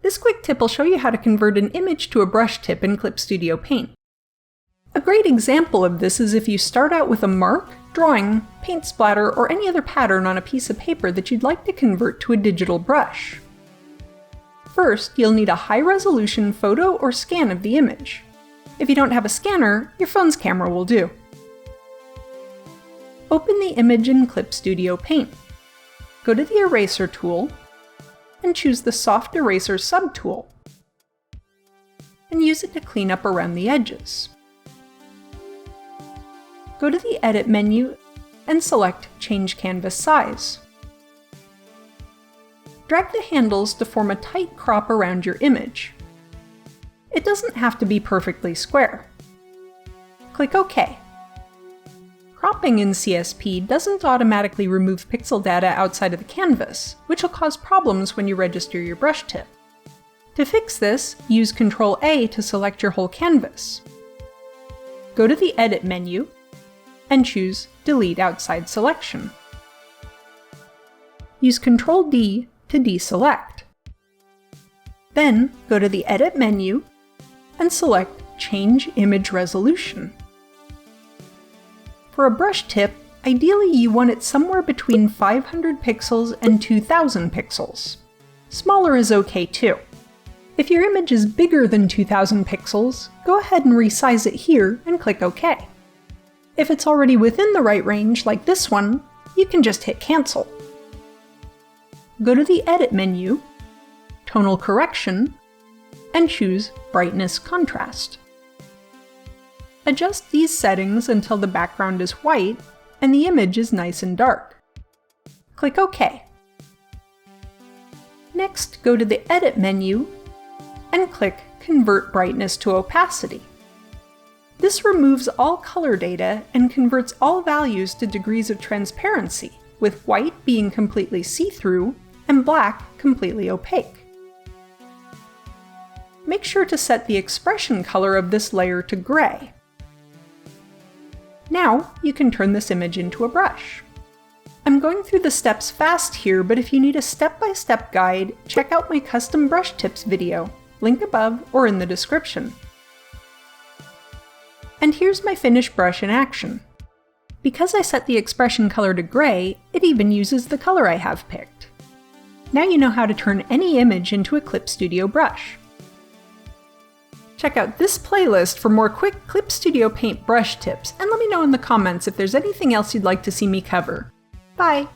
This quick tip will show you how to convert an image to a brush tip in Clip Studio Paint. A great example of this is if you start out with a mark, drawing, paint splatter, or any other pattern on a piece of paper that you'd like to convert to a digital brush. First, you'll need a high-resolution photo or scan of the image. If you don't have a scanner, your phone's camera will do. Open the image in Clip Studio Paint. Go to the Eraser tool, and choose the Soft Eraser subtool, and use it to clean up around the edges. Go to the Edit menu and select Change Canvas Size. Drag the handles to form a tight crop around your image. It doesn't have to be perfectly square. Click OK. Cropping in CSP doesn't automatically remove pixel data outside of the canvas, which will cause problems when you register your brush tip. To fix this, use Ctrl-A to select your whole canvas. Go to the Edit menu and choose Delete Outside Selection. Use Ctrl-D to deselect. Then go to the Edit menu and select Change Image Resolution. For a brush tip, ideally you want it somewhere between 500 pixels and 2000 pixels. Smaller is okay too. If your image is bigger than 2000 pixels, go ahead and resize it here and click OK. If it's already within the right range, like this one, you can just hit Cancel. Go to the Edit menu, Tonal Correction, and choose Brightness Contrast. Adjust these settings until the background is white and the image is nice and dark. Click OK. Next, go to the Edit menu and click Convert Brightness to Opacity. This removes all color data and converts all values to degrees of transparency, with white being completely see-through and black completely opaque. Make sure to set the expression color of this layer to gray. Now you can turn this image into a brush. I'm going through the steps fast here, but if you need a step-by-step guide, check out my custom brush tips video, link above or in the description. And here's my finished brush in action. Because I set the expression color to gray, it even uses the color I have picked. Now you know how to turn any image into a Clip Studio brush. Check out this playlist for more quick Clip Studio Paint brush tips, and let me know in the comments if there's anything else you'd like to see me cover. Bye!